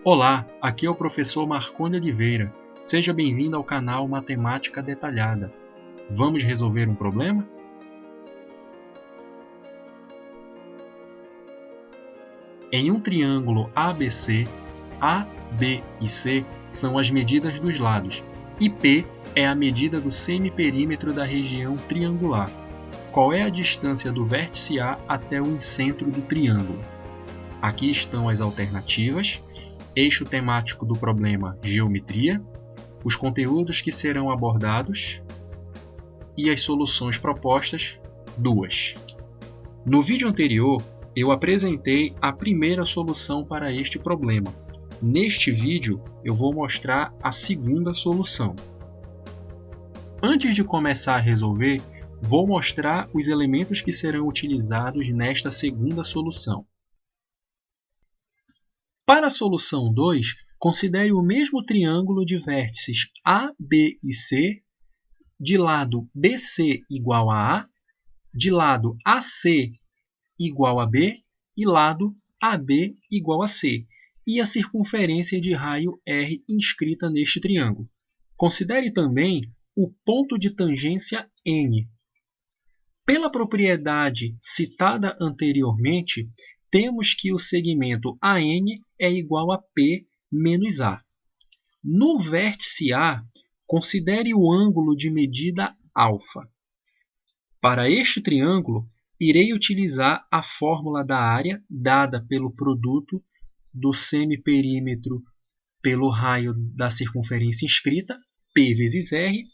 Olá, aqui é o professor Marconi Oliveira. Seja bem-vindo ao canal Matemática Detalhada. Vamos resolver um problema? Em um triângulo ABC, A, B e C são as medidas dos lados, e P é a medida do semiperímetro da região triangular. Qual é a distância do vértice A até o incentro do triângulo? Aqui estão as alternativas. Eixo temático do problema: geometria, os conteúdos que serão abordados e as soluções propostas, 2. No vídeo anterior, eu apresentei a primeira solução para este problema. Neste vídeo, eu vou mostrar a segunda solução. Antes de começar a resolver, vou mostrar os elementos que serão utilizados nesta segunda solução. Para a solução 2, considere o mesmo triângulo de vértices A, B e C, de lado BC igual a A, de lado AC igual a B e lado AB igual a C, e a circunferência de raio R inscrita neste triângulo. Considere também o ponto de tangência N. Pela propriedade citada anteriormente, temos que o segmento AN é igual a P menos A. No vértice A, considere o ângulo de medida alfa. Para este triângulo, irei utilizar a fórmula da área dada pelo produto do semiperímetro pelo raio da circunferência inscrita, P vezes R,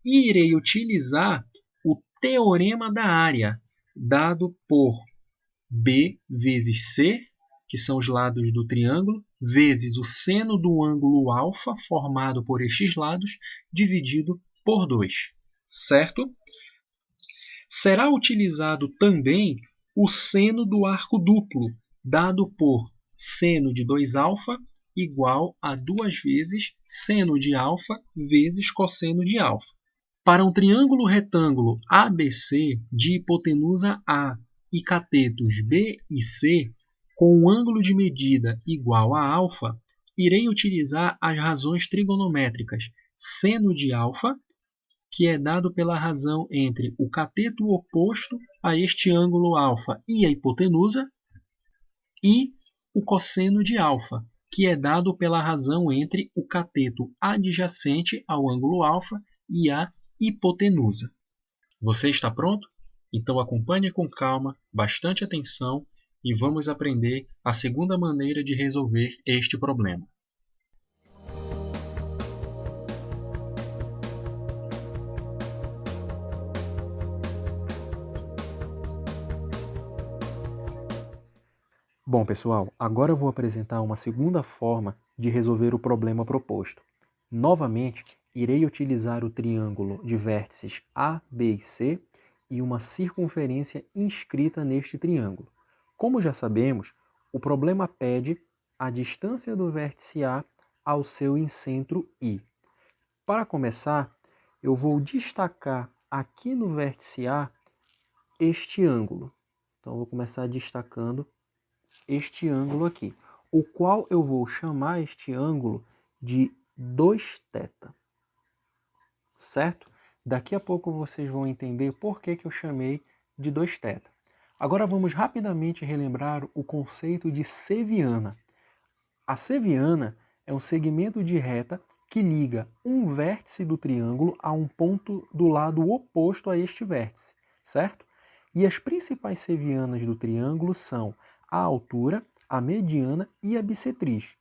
e irei utilizar o teorema da área, dado por B vezes C, que são os lados do triângulo, vezes o seno do ângulo alfa formado por estes lados, dividido por 2, certo? Será utilizado também o seno do arco duplo, dado por seno de 2α igual a 2 vezes seno de alfa vezes cosseno de alfa. Para um triângulo retângulo ABC de hipotenusa A e catetos B e C, com um ângulo de medida igual a alfa, irei utilizar as razões trigonométricas seno de alfa, que é dado pela razão entre o cateto oposto a este ângulo alfa e a hipotenusa, e o cosseno de alfa, que é dado pela razão entre o cateto adjacente ao ângulo alfa e a hipotenusa. Você está pronto? Então acompanhe com calma, bastante atenção, e vamos aprender a segunda maneira de resolver este problema. Bom, pessoal, agora eu vou apresentar uma segunda forma de resolver o problema proposto. Novamente, irei utilizar o triângulo de vértices A, B e C e uma circunferência inscrita neste triângulo. Como já sabemos, o problema pede a distância do vértice A ao seu incentro I. Para começar, eu vou destacar aqui no vértice A este ângulo. Então, eu vou começar destacando este ângulo aqui, o qual eu vou chamar este ângulo de 2θ, certo? Daqui a pouco vocês vão entender por que eu chamei de 2θ. Agora vamos rapidamente relembrar o conceito de seviana. A seviana é um segmento de reta que liga um vértice do triângulo a um ponto do lado oposto a este vértice, certo? E as principais sevianas do triângulo são a altura, a mediana e a bissetriz.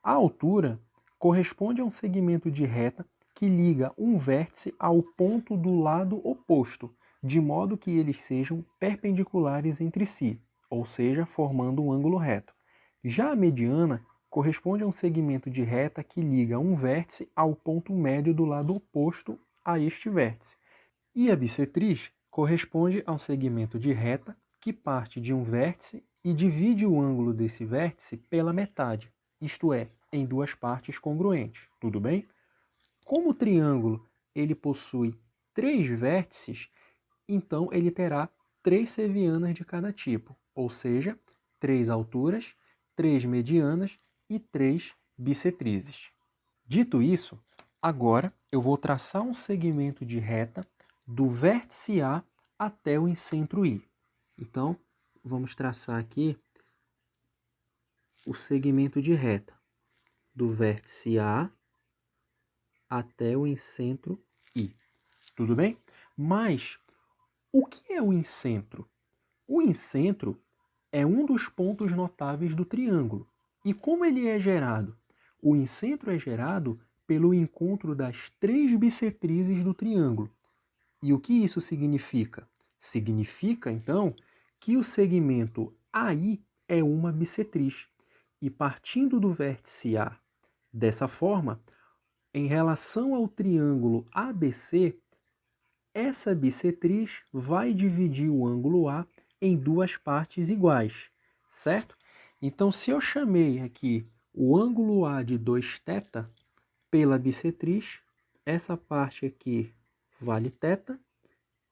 A altura corresponde a um segmento de reta que liga um vértice ao ponto do lado oposto, de modo que eles sejam perpendiculares entre si, ou seja, formando um ângulo reto. Já a mediana corresponde a um segmento de reta que liga um vértice ao ponto médio do lado oposto a este vértice. E a bissetriz corresponde a um segmento de reta que parte de um vértice e divide o ângulo desse vértice pela metade, isto é, em duas partes congruentes, tudo bem? Como o triângulo ele possui 3 vértices, então ele terá 3 sevianas de cada tipo, ou seja, 3 alturas, 3 medianas e 3 bissetrizes. Dito isso, agora eu vou traçar um segmento de reta do vértice A até o incentro I. Então, vamos traçar aqui o segmento de reta do vértice A até o incentro I. Tudo bem? Mas o que é o incentro? O incentro é um dos pontos notáveis do triângulo. E como ele é gerado? O incentro é gerado pelo encontro das 3 bissetrizes do triângulo. E o que isso significa? Significa, então, que o segmento AI é uma bissetriz. E partindo do vértice A dessa forma, em relação ao triângulo ABC, essa bissetriz vai dividir o ângulo A em 2 partes iguais, certo? Então, se eu chamei aqui o ângulo A de 2θ pela bissetriz, essa parte aqui vale θ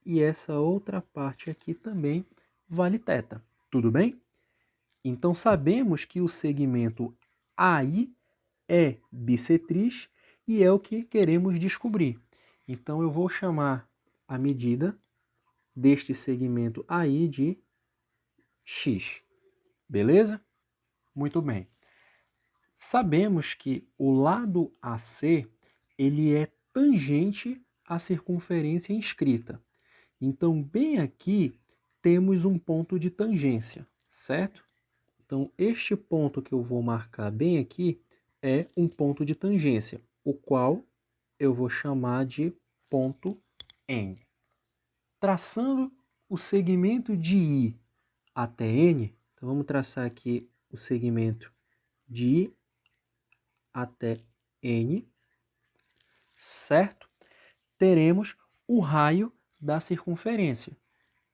e essa outra parte aqui também vale θ. Tudo bem? Então, sabemos que o segmento AI é bissetriz e é o que queremos descobrir. Então, eu vou chamar a medida deste segmento AI de x. Beleza? Muito bem. Sabemos que o lado AC ele é tangente à circunferência inscrita. Então, bem aqui, temos um ponto de tangência, certo? Então, este ponto que eu vou marcar bem aqui é um ponto de tangência, o qual eu vou chamar de ponto N. Traçando o segmento de I até N, então vamos traçar aqui o segmento de I até N, certo? Teremos o raio da circunferência.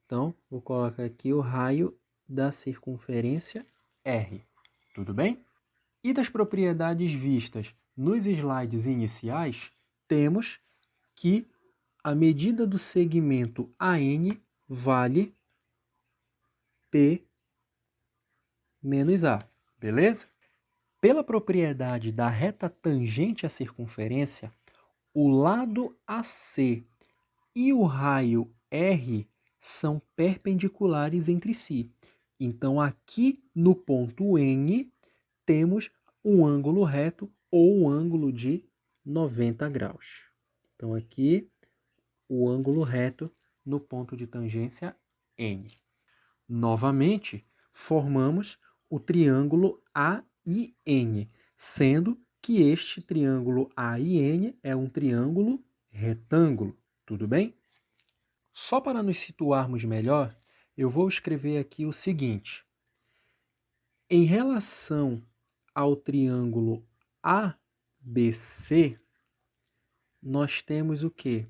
Então, vou colocar aqui o raio da circunferência R. Tudo bem? E das propriedades vistas nos slides iniciais, temos que a medida do segmento AN vale P menos A, beleza? Pela propriedade da reta tangente à circunferência, o lado AC e o raio R são perpendiculares entre si. Então, aqui no ponto N, temos um ângulo reto ou um ângulo de 90 graus. Então, aqui, o ângulo reto no ponto de tangência N. Novamente, formamos o triângulo AIN, sendo que este triângulo AIN é um triângulo retângulo. Tudo bem? Só para nos situarmos melhor, eu vou escrever aqui o seguinte. Em relação ao triângulo ABC, nós temos o quê?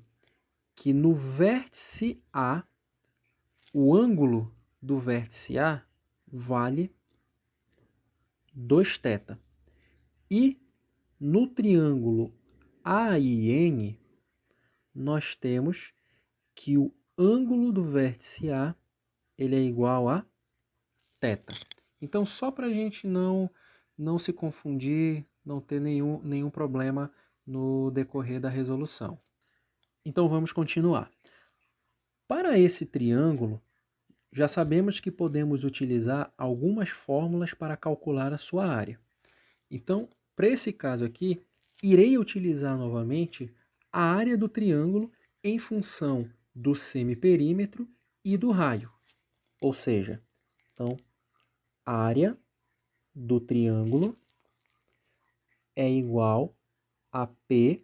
Que no vértice A, o ângulo do vértice A vale 2θ. E no triângulo AIN, nós temos que o ângulo do vértice A ele é igual a θ. Então, só para a gente não se confundir, não ter nenhum problema no decorrer da resolução. Então, vamos continuar. Para esse triângulo, já sabemos que podemos utilizar algumas fórmulas para calcular a sua área. Então, para esse caso aqui, irei utilizar novamente a área do triângulo em função do semiperímetro e do raio. Ou seja, então, a área do triângulo é igual a P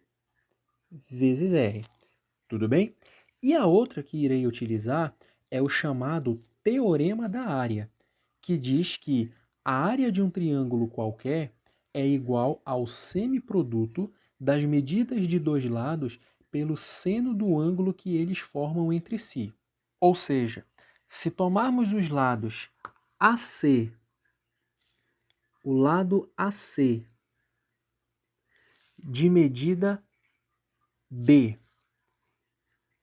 vezes R. Tudo bem? E a outra que irei utilizar é o chamado teorema da área, que diz que a área de um triângulo qualquer é igual ao semiproduto das medidas de dois lados pelo seno do ângulo que eles formam entre si. Ou seja, se tomarmos os lados AC, o lado AC de medida B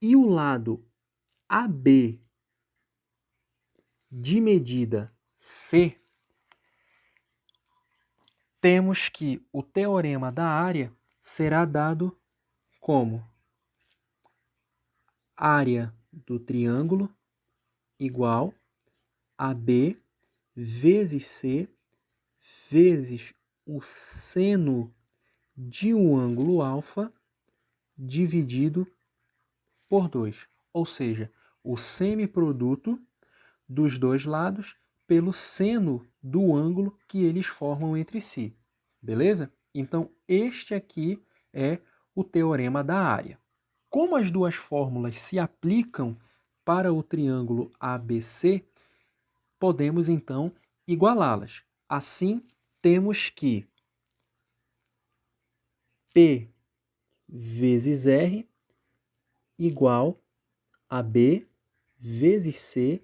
e o lado AB de medida C, temos que o teorema da área será dado como área do triângulo igual a B vezes C vezes o seno de um ângulo alfa dividido por 2. Ou seja, o semiproduto dos dois lados pelo seno do ângulo que eles formam entre si. Beleza? Então, este aqui é o teorema da área. Como as duas fórmulas se aplicam para o triângulo ABC, podemos então igualá-las. Assim, temos que P vezes R igual a B vezes C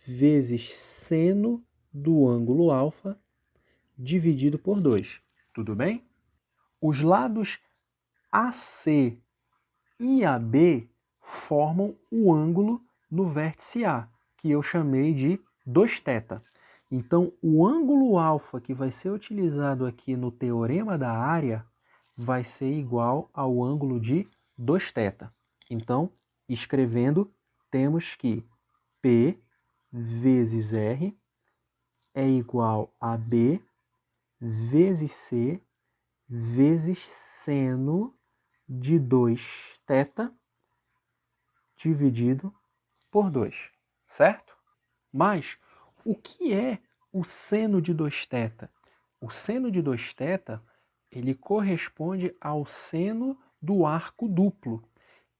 vezes seno do ângulo alfa dividido por 2. Tudo bem? Os lados AC e AB formam o ângulo no vértice A, que eu chamei de 2θ. Então, o ângulo alfa que vai ser utilizado aqui no teorema da área vai ser igual ao ângulo de 2θ. Então, escrevendo, temos que P vezes R é igual a B vezes C vezes seno de 2θ dividido por 2, certo? Mas o que é o seno de 2θ? O seno de 2θ, ele corresponde ao seno do arco duplo.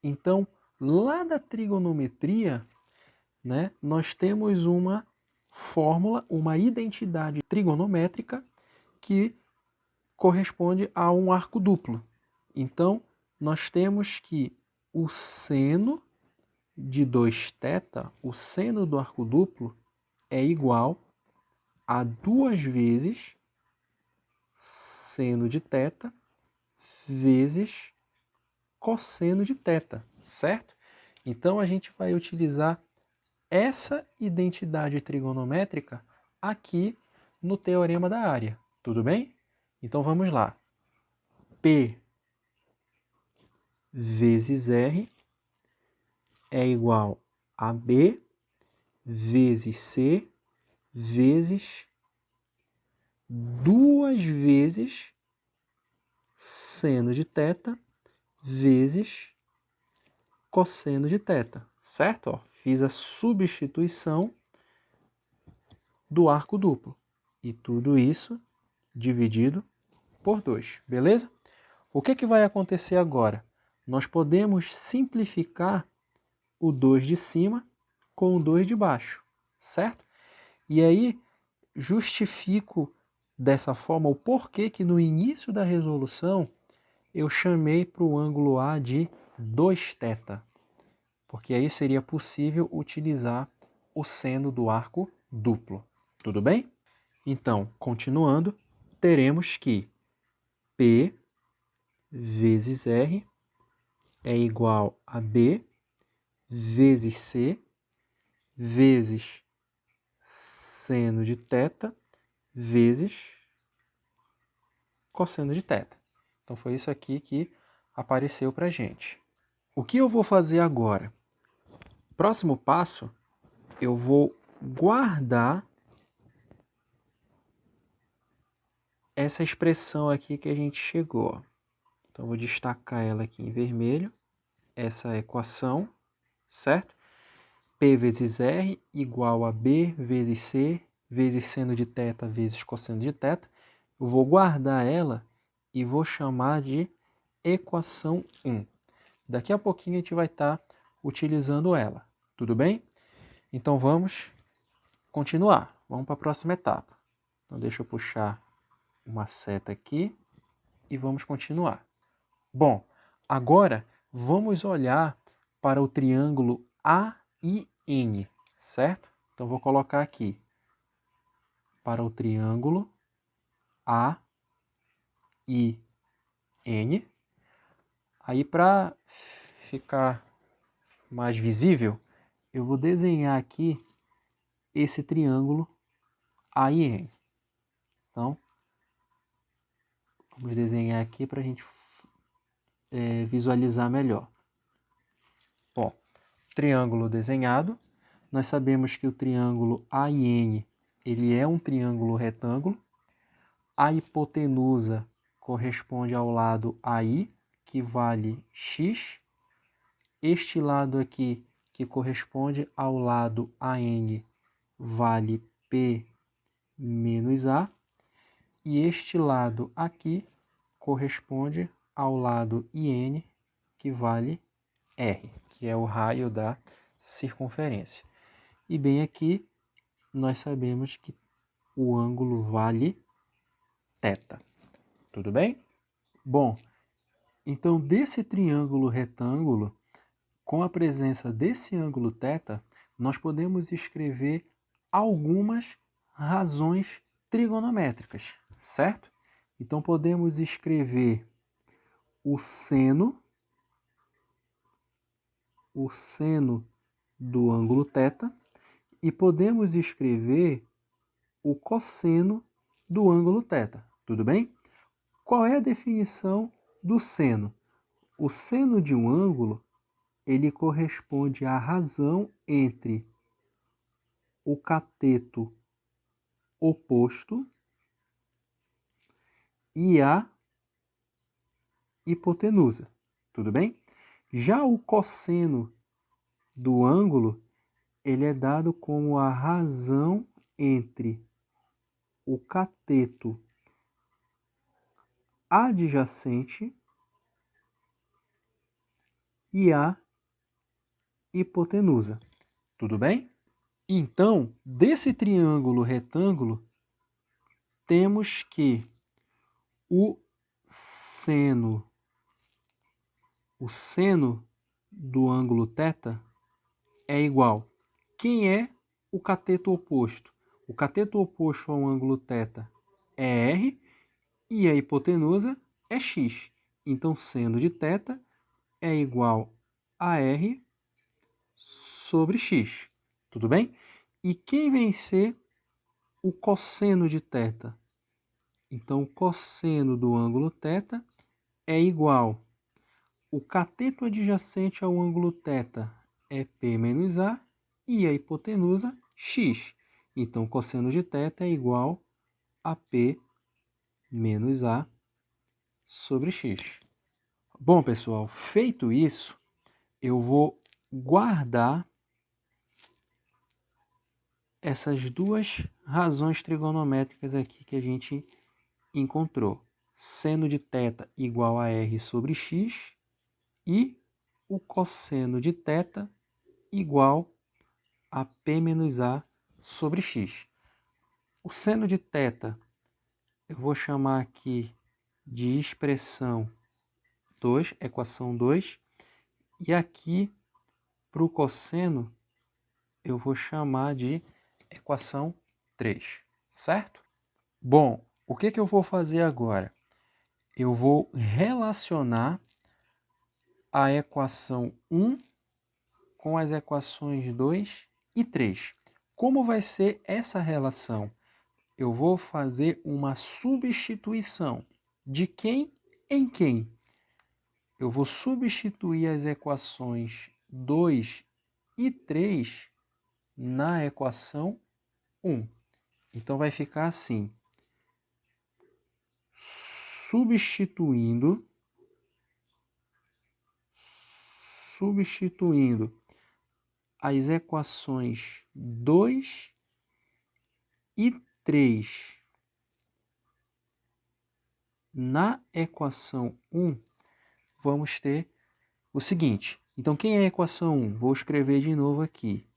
Então, lá da trigonometria, né, nós temos uma fórmula, uma identidade trigonométrica que corresponde a um arco duplo. Então, nós temos que o seno de 2θ, o seno do arco duplo, é igual a 2 vezes seno de θ vezes cosseno de θ, certo? Então, a gente vai utilizar essa identidade trigonométrica aqui no teorema da área, tudo bem? Então, vamos lá. P vezes R é igual a B vezes C vezes 2 vezes seno de θ vezes cosseno de θ, certo? Ó, fiz a substituição do arco duplo. E tudo isso dividido por 2, beleza? O que vai acontecer agora? Nós podemos simplificar o 2 de cima com o 2 de baixo, certo? E aí, justifico dessa forma o porquê que no início da resolução eu chamei para o ângulo A de 2θ, porque aí seria possível utilizar o seno do arco duplo. Tudo bem? Então, continuando, teremos que P vezes R é igual a B vezes C vezes seno de θ vezes cosseno de θ. Então, foi isso aqui que apareceu para a gente. O que eu vou fazer agora? Próximo passo, eu vou guardar essa expressão aqui que a gente chegou. Então, eu vou destacar ela aqui em vermelho, essa equação, certo? P vezes R igual a B vezes C vezes seno de θ vezes cosseno de θ. Eu vou guardar ela e vou chamar de equação 1. Daqui a pouquinho a gente vai estar utilizando ela, tudo bem? Então vamos continuar, vamos para a próxima etapa. Então deixa eu puxar uma seta aqui e vamos continuar. Bom, agora vamos olhar para o triângulo AIN, certo? Então vou colocar aqui para o triângulo AIN. Aí, para ficar mais visível, eu vou desenhar aqui esse triângulo AIN. Então, Vamos desenhar aqui para a gente visualizar melhor. Ó, triângulo desenhado. Nós sabemos que o triângulo AIN ele é um triângulo retângulo. A hipotenusa corresponde ao lado AI, que vale x. Este lado aqui, que corresponde ao lado AN, vale P menos A. E este lado aqui corresponde ao lado IN, que vale R, que é o raio da circunferência. E bem aqui, nós sabemos que o ângulo vale θ. Tudo bem? Bom, então desse triângulo retângulo, com a presença desse ângulo θ, nós podemos escrever algumas razões trigonométricas, certo? Então podemos escrever o seno do ângulo θ e podemos escrever o cosseno do ângulo θ, tudo bem? Qual é a definição do seno? O seno de um ângulo, ele corresponde à razão entre o cateto oposto e a hipotenusa, tudo bem? Já o cosseno do ângulo, ele é dado como a razão entre o cateto adjacente e a hipotenusa, tudo bem? Então, desse triângulo retângulo, temos que o seno do ângulo θ é igual. Quem é o cateto oposto? O cateto oposto ao ângulo θ é R e a hipotenusa é x. Então, seno de θ é igual a R sobre x. Tudo bem? E quem vai ser o cosseno de θ? Então, o cosseno do ângulo θ é igual. O cateto adjacente ao ângulo θ é P menos A e a hipotenusa x. Então, o cosseno de θ é igual a P menos A sobre x. Bom, pessoal, feito isso, eu vou guardar essas duas razões trigonométricas aqui que a gente encontrou. Seno de θ igual a R sobre x e o cosseno de θ igual a P menos A sobre x. O seno de θ eu vou chamar aqui de expressão 2, equação 2, e aqui para o cosseno eu vou chamar de equação 3, certo? Bom, o que eu vou fazer agora? Eu vou relacionar a equação 1 com as equações 2 e 3. Como vai ser essa relação? Eu vou fazer uma substituição. De quem em quem? Eu vou substituir as equações 2 e 3 na equação 1. Então, vai ficar assim. Substituindo as equações 2 e 3 na equação 1, vamos ter o seguinte. Então, quem é a equação 1? Vou escrever de novo aqui.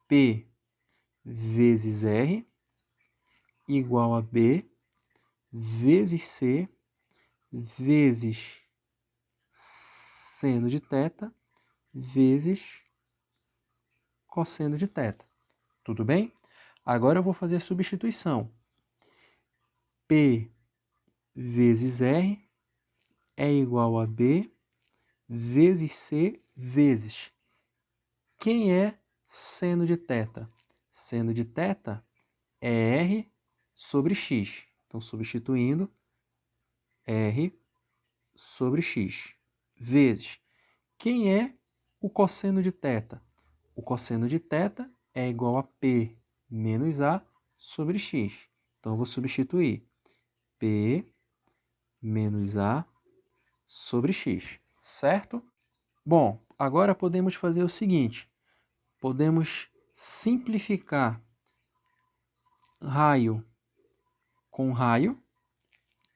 P vezes R igual a B vezes C vezes seno de θ vezes cosseno de θ. Tudo bem? Agora eu vou fazer a substituição. P vezes R é igual a B vezes C vezes. Quem é seno de θ? Seno de θ é R sobre x. Então, substituindo, R sobre X, vezes. Quem é o cosseno de θ? O cosseno de θ é igual a P menos A sobre X. Então, eu vou substituir P menos A sobre X, certo? Bom, agora podemos fazer o seguinte. Podemos simplificar raio com raio,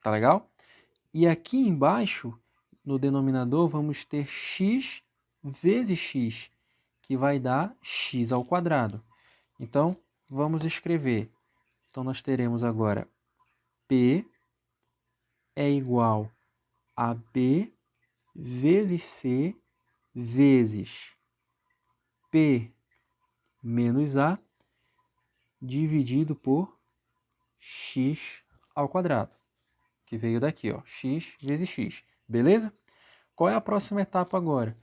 tá legal? E aqui embaixo, no denominador, vamos ter x vezes x, que vai dar x ao quadrado. Então, vamos escrever. Então, nós teremos agora P é igual a B vezes C vezes P menos A dividido por x ao quadrado, que veio daqui, ó, x vezes x, beleza? Qual é a próxima etapa agora?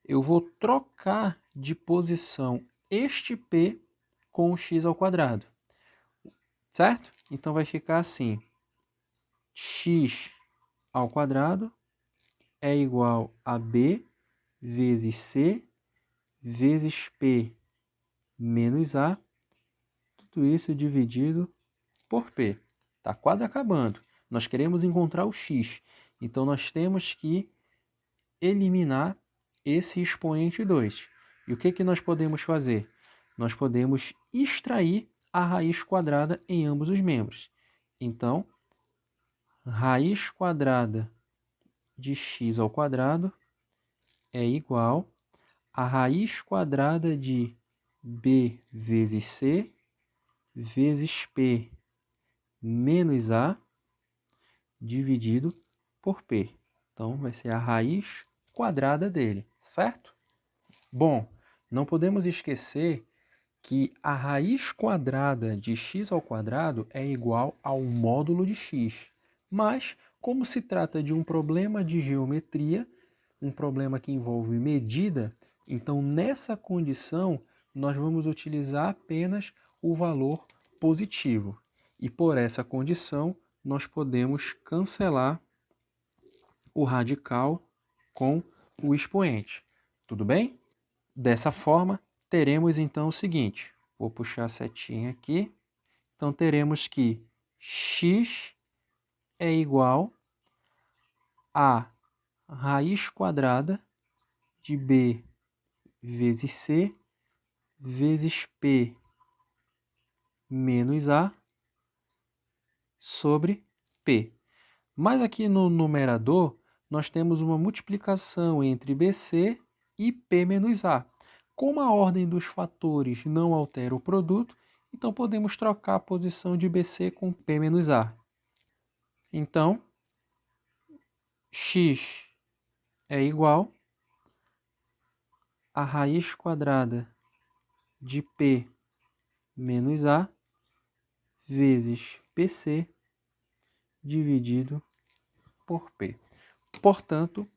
Eu vou trocar de posição este P com o x ao quadrado, certo? Então vai ficar assim, x ao quadrado é igual a B vezes C vezes P menos A, tudo isso dividido por P. Está quase acabando. Nós queremos encontrar o x, então nós temos que eliminar esse expoente 2. E o que nós podemos fazer? Nós podemos extrair a raiz quadrada em ambos os membros. Então, raiz quadrada de x ao quadrado é igual a raiz quadrada de b vezes c vezes p menos a dividido por p. Então, vai ser a raiz quadrada dele, certo? Bom, não podemos esquecer que a raiz quadrada de x ao quadrado é igual ao módulo de x. Mas, como se trata de um problema de geometria, um problema que envolve medida, então nessa condição nós vamos utilizar apenas o valor positivo. E por essa condição nós podemos cancelar o radical com o expoente. Tudo bem? Dessa forma, teremos então o seguinte. Vou puxar a setinha aqui. Então, teremos que x é igual a raiz quadrada de b vezes c vezes p menos a sobre p. Mas aqui no numerador, nós temos uma multiplicação entre bc e p menos a. Como a ordem dos fatores não altera o produto, então podemos trocar a posição de bc com p menos a. Então, x é igual a raiz quadrada de p menos a vezes pc dividido por p. Portanto,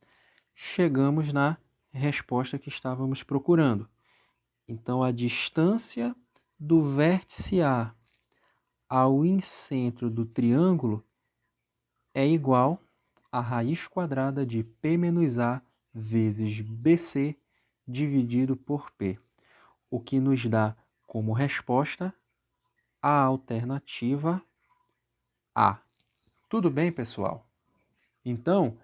chegamos na resposta que estávamos procurando. Então, a distância do vértice A ao incentro do triângulo é igual a raiz quadrada de P menos A vezes BC dividido por P, o que nos dá como resposta a alternativa A. Tudo bem, pessoal? Então,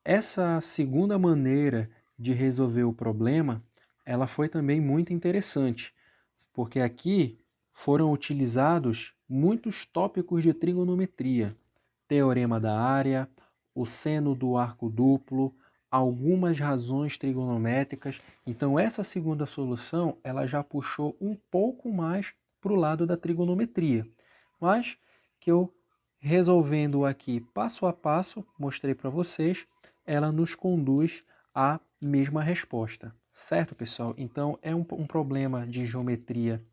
essa segunda maneira de resolver o problema, ela foi também muito interessante, porque aqui foram utilizados muitos tópicos de trigonometria, teorema da área, o seno do arco duplo, algumas razões trigonométricas. Então, essa segunda solução, ela já puxou um pouco mais para o lado da trigonometria, mas que eu, resolvendo aqui passo a passo, mostrei para vocês, ela nos conduz à mesma resposta, certo, pessoal? Então, é um problema de geometria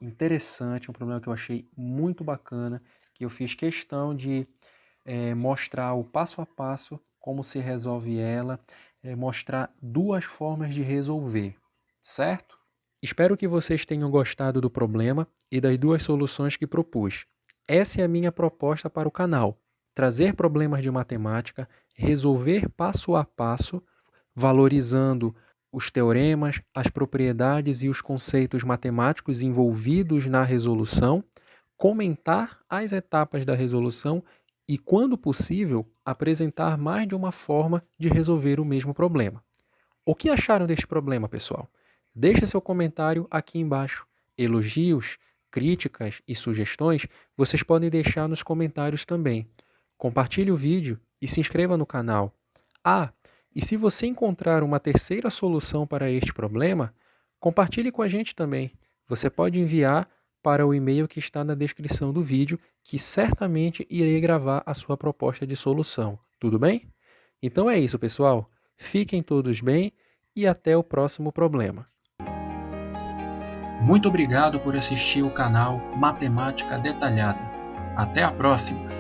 interessante, um problema que eu achei muito bacana, que eu fiz questão de mostrar o passo a passo, como se resolve ela, mostrar duas formas de resolver, certo? Espero que vocês tenham gostado do problema e das duas soluções que propus. Essa é a minha proposta para o canal. trazer problemas de matemática, resolver passo a passo, valorizando os teoremas, as propriedades e os conceitos matemáticos envolvidos na resolução, comentar as etapas da resolução e, quando possível, apresentar mais de uma forma de resolver o mesmo problema. O que acharam deste problema, pessoal? Deixe seu comentário aqui embaixo. Elogios, críticas e sugestões vocês podem deixar nos comentários também. Compartilhe o vídeo e se inscreva no canal. E se você encontrar uma terceira solução para este problema, compartilhe com a gente também. Você pode enviar para o e-mail que está na descrição do vídeo, que certamente irei gravar a sua proposta de solução. Tudo bem? Então é isso, pessoal. Fiquem todos bem e até o próximo problema. Muito obrigado por assistir o canal Matemática Detalhada. Até a próxima!